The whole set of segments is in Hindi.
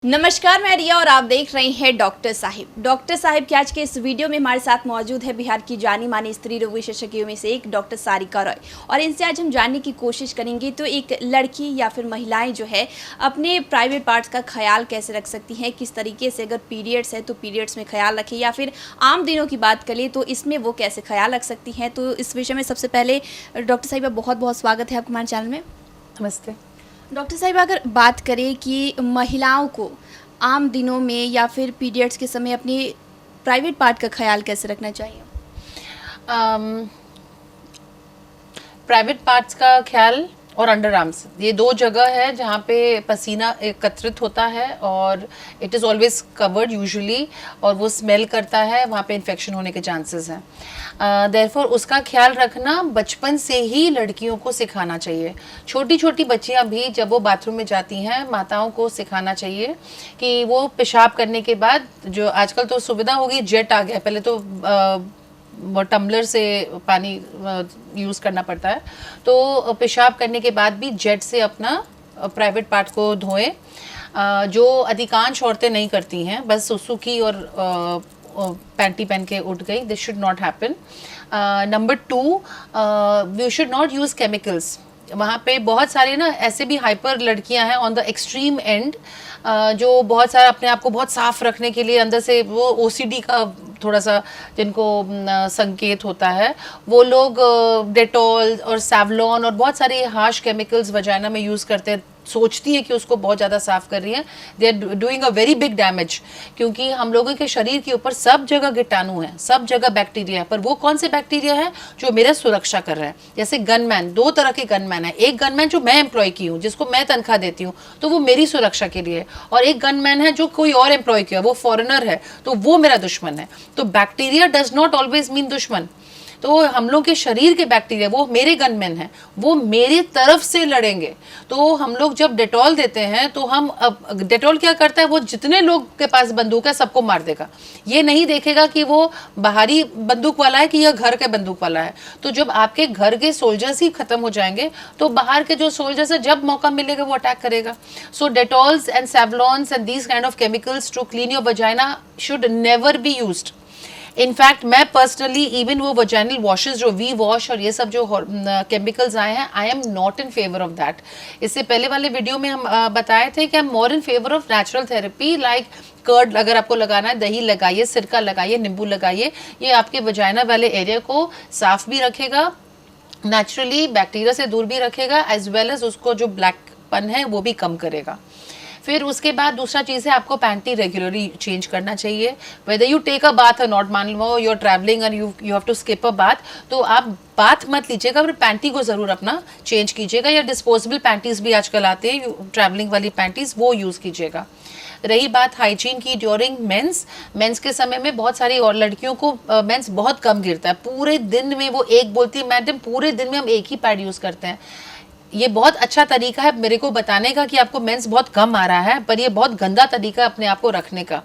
नमस्कार, मैं रिया और आप देख रहे हैं डॉक्टर साहिब। डॉक्टर साहिब के आज के इस वीडियो में हमारे साथ मौजूद है बिहार की जानी मानी स्त्री रोग विशेषज्ञों में से एक डॉक्टर सारिका रॉय। और इनसे आज हम जानने की कोशिश करेंगे तो एक लड़की या फिर महिलाएं जो है अपने प्राइवेट पार्ट्स का ख्याल कैसे रख सकती हैं, किस तरीके से, अगर पीरियड्स है तो पीरियड्स में ख्याल रखें या फिर आम दिनों की बात करें तो इसमें वो कैसे ख्याल रख सकती हैं। तो इस विषय में सबसे पहले डॉक्टर साहिबा बहुत बहुत स्वागत है आपको हमारे चैनल में। नमस्ते डॉक्टर साहिब, अगर बात करें कि महिलाओं को आम दिनों में या फिर पीरियड्स के समय अपनी प्राइवेट पार्ट का ख्याल कैसे रखना चाहिए? प्राइवेट पार्ट्स का ख्याल और अंडर आर्म्स, ये दो जगह है जहाँ पे पसीना एकत्रित होता है और it is always covered usually, और वो स्मेल करता है, वहाँ पे इन्फेक्शन होने के चांसेस हैं। देयरफॉर उसका ख्याल रखना बचपन से ही लड़कियों को सिखाना चाहिए। छोटी छोटी बच्चियाँ भी जब वो बाथरूम में जाती हैं, माताओं को सिखाना चाहिए कि वो पेशाब करने के बाद, जो आजकल तो सुविधा हो गई, जेट आ गया, पहले तो वो टम्बलर से पानी यूज़ करना पड़ता है, तो पेशाब करने के बाद भी जेट से अपना प्राइवेट पार्ट को धोएं, जो अधिकांश औरतें नहीं करती हैं, बस सुसु की और पैंटी पहन के उठ गई। This should not happen. Number 2, we should not use chemicals. वहाँ पे बहुत सारे ना ऐसे भी हाइपर लड़कियाँ हैं ऑन द एक्सट्रीम एंड, जो बहुत सारा अपने आप को बहुत साफ रखने के लिए अंदर से वो ओसीडी का थोड़ा सा जिनको संकेत होता है, वो लोग डेटॉल और सैवलॉन और बहुत सारे हार्श केमिकल्स वजाइना में यूज़ करते हैं, सोचती है कि उसको बहुत ज़्यादा साफ कर रही हैं। They are doing a very big damage, क्योंकि हम लोगों के शरीर के ऊपर सब जगह कीटाणु है, सब जगह बैक्टीरिया है, पर वो कौन से बैक्टीरिया है जो मेरा सुरक्षा कर रहे हैं। जैसे गनमैन, दो तरह के गनमैन है। एक गनमैन जो मैं एम्प्लॉय की हूँ, जिसको मैं तनख्वाह देती हूँ, तो वो मेरी सुरक्षा के लिए, और एक गनमैन है जो कोई और एम्प्लॉय किया, वो फॉरेनर है, तो वो मेरा दुश्मन है। तो bacteria does not always mean दुश्मन। तो हम लोग के शरीर के बैक्टीरिया वो मेरे गनमैन हैं, वो मेरी तरफ से लड़ेंगे। तो हम लोग जब डेटॉल देते हैं तो हम, अब डेटॉल क्या करता है, वो जितने लोग के पास बंदूक है सबको मार देगा, ये नहीं देखेगा कि वो बाहरी बंदूक वाला है कि यह घर के बंदूक वाला है। तो जब आपके घर के सोल्जर्स ही खत्म हो जाएंगे तो बाहर के जो सोल्जर्स है, जब मौका मिलेगा वो अटैक करेगा। So Dettols and Savlons and these kind of chemicals to clean your vagina should never be used. In fact मैं पर्सनली इवन वो वजाइनल वॉशेस जो वी वॉश और ये सब जो केमिकल्स आए हैं, I am not in favour of that. इससे पहले वाले वीडियो में हम बताए थे कि I am more in favour of natural therapy, like curd अगर आपको लगाना है, दही लगाइए, सिरका लगाइए, नींबू लगाइए, ये आपके वजाइना वाले एरिया को साफ भी रखेगा, नेचुरली बैक्टीरिया से दूर भी रखेगा, एज वेल एज उसको जो ब्लैकपन है वो भी कम करेगा। फिर उसके बाद दूसरा चीज़ है, आपको पैंटी रेगुलरली चेंज करना चाहिए, whether you take a bath और नॉट। मान लो you are travelling and you have to skip a bath, तो आप बाथ मत लीजिएगा, फिर पैंटी को ज़रूर अपना चेंज कीजिएगा, या डिस्पोजेबल पैंटीज़ भी आजकल आते हैं, ट्रैवलिंग वाली पैंटीज़, वो यूज़ कीजिएगा। रही बात हाइजीन की, ड्यूरिंग मेंस के समय में बहुत सारी और लड़कियों को मेंस बहुत कम गिरता है पूरे दिन में। वो एक बोलती है, मैडम पूरे दिन में हम एक ही पैड यूज़ करते हैं। ये बहुत अच्छा तरीका है मेरे को बताने का कि आपको मेंस बहुत कम आ रहा है, पर ये बहुत गंदा तरीका है अपने आप को रखने का।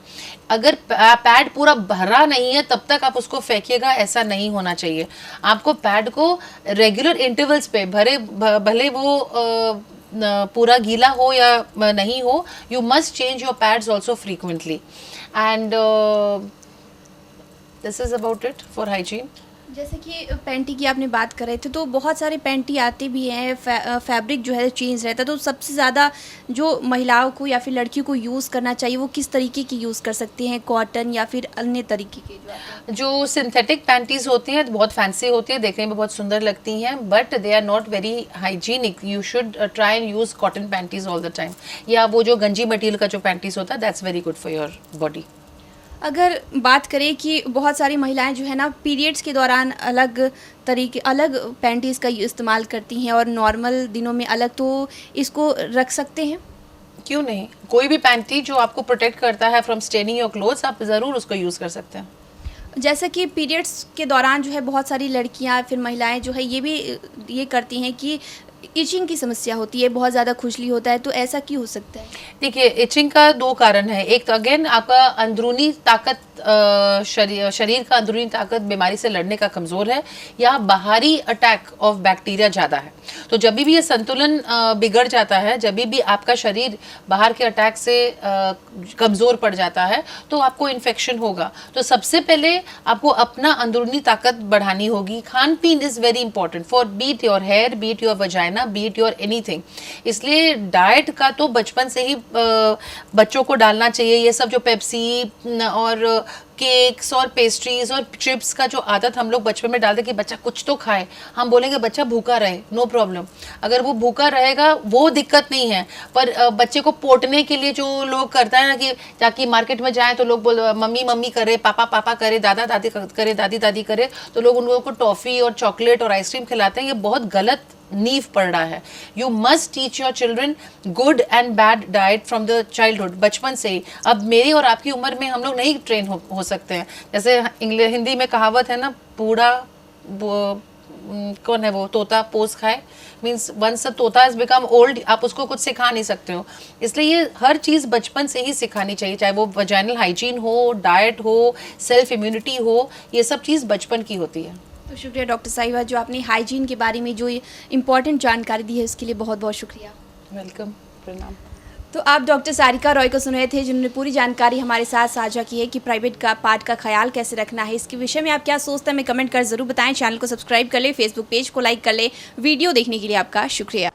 अगर पैड पूरा भरा नहीं है तब तक आप उसको फेंकिएगा, ऐसा नहीं होना चाहिए। आपको पैड को रेगुलर इंटरवल्स पे भले वो पूरा गीला हो या नहीं हो, you must change your pads also frequently, and this is about it for hygiene. जैसे कि पैंटी की आपने बात कर रहे थे, तो बहुत सारे पैंटी आते भी हैं, फैब्रिक जो है चेंज रहता है, तो सबसे ज़्यादा जो महिलाओं को या फिर लड़कियों को यूज़ करना चाहिए वो किस तरीके की यूज़ कर सकती हैं, कॉटन या फिर अन्य तरीके के? जो सिंथेटिक पैंटीज़ होती हैं बहुत फैंसी होती है, देखने में बहुत सुंदर लगती हैं, but they are not very hygienic. You should try and use cotton panties all the time, या वो जो गंजी मटेरियल का जो पैंटीज़ होता है, that's very good for your body. अगर बात करें कि बहुत सारी महिलाएं जो है ना पीरियड्स के दौरान अलग पैंटीज़ का इस्तेमाल करती हैं और नॉर्मल दिनों में अलग, तो इसको रख सकते हैं? क्यों नहीं, कोई भी पैंटी जो आपको प्रोटेक्ट करता है फ्रॉम स्टेनिंग योर क्लोथ्स, आप ज़रूर उसको यूज़ कर सकते हैं। जैसे कि पीरियड्स के दौरान जो है बहुत सारी लड़कियां फिर महिलाएं जो है ये भी ये करती हैं कि इचिंग की समस्या होती है, बहुत ज़्यादा खुजली होता है, तो ऐसा क्यों हो सकता है? देखिए, इचिंग का दो कारण है। एक तो अगेन आपका अंदरूनी ताकत, शरीर का अंदरूनी ताकत बीमारी से लड़ने का कमज़ोर है, या बाहरी अटैक ऑफ बैक्टीरिया ज़्यादा है। तो जब भी ये संतुलन बिगड़ जाता है, जब भी आपका शरीर बाहर के अटैक से कमज़ोर पड़ जाता है, तो आपको इन्फेक्शन होगा। तो सबसे पहले आपको अपना अंदरूनी ताकत बढ़ानी होगी। खान पीन is very important for beat your hair, beat your vagina, beat your anything. इसलिए डाइट का तो बचपन से ही बच्चों को डालना चाहिए। ये सब जो पेप्सी और केक्स और पेस्ट्रीज और चिप्स का जो आदत हम लोग बचपन में डालते कि बच्चा कुछ तो खाए, हम बोलेंगे बच्चा भूखा रहे, नो प्रॉब्लम। अगर वो भूखा रहेगा वो दिक्कत नहीं है, पर बच्चे को पोटने के लिए जो लोग करता है ना, कि ताकि मार्केट में जाए तो लोग बोल मम्मी मम्मी करे, पापा पापा करे, दादा दादी करे, दादी दादी करे, तो लोग उन लोगों को टॉफ़ी और चॉकलेट और आइसक्रीम खिलाते हैं। ये बहुत गलत नींव पड़ रहा है। You must teach your children good and bad diet from the childhood, बचपन से ही। अब मेरी और आपकी उम्र में हम लोग नहीं ट्रेन हो सकते हैं। जैसे हिंदी में कहावत है ना, बूढ़ा कौन है वो, तोता पोस खाए, मीन्स वंस तोता हैज बिकम ओल्ड, आप उसको कुछ सिखा नहीं सकते हो। इसलिए ये हर चीज़ बचपन से ही सिखानी चाहिए, चाहे वो वजाइनल हाइजीन हो, डाइट हो, सेल्फ इम्यूनिटी हो, ये सब चीज़ बचपन की होती है। तो शुक्रिया डॉक्टर साहिबा, जो आपने हाइजीन के बारे में जो इम्पोर्टेंट जानकारी दी है उसके लिए बहुत बहुत शुक्रिया। वेलकम, प्रणाम। तो आप डॉक्टर सारिका रॉय को सुन रहे थे, जिन्होंने पूरी जानकारी हमारे साथ साझा की है कि प्राइवेट का पार्ट का ख्याल कैसे रखना है। इसके विषय में आप क्या सोचते हैं, हमें कमेंट कर ज़रूर बताएं। चैनल को सब्सक्राइब कर ले, फेसबुक पेज को लाइक कर ले। वीडियो देखने के लिए आपका शुक्रिया।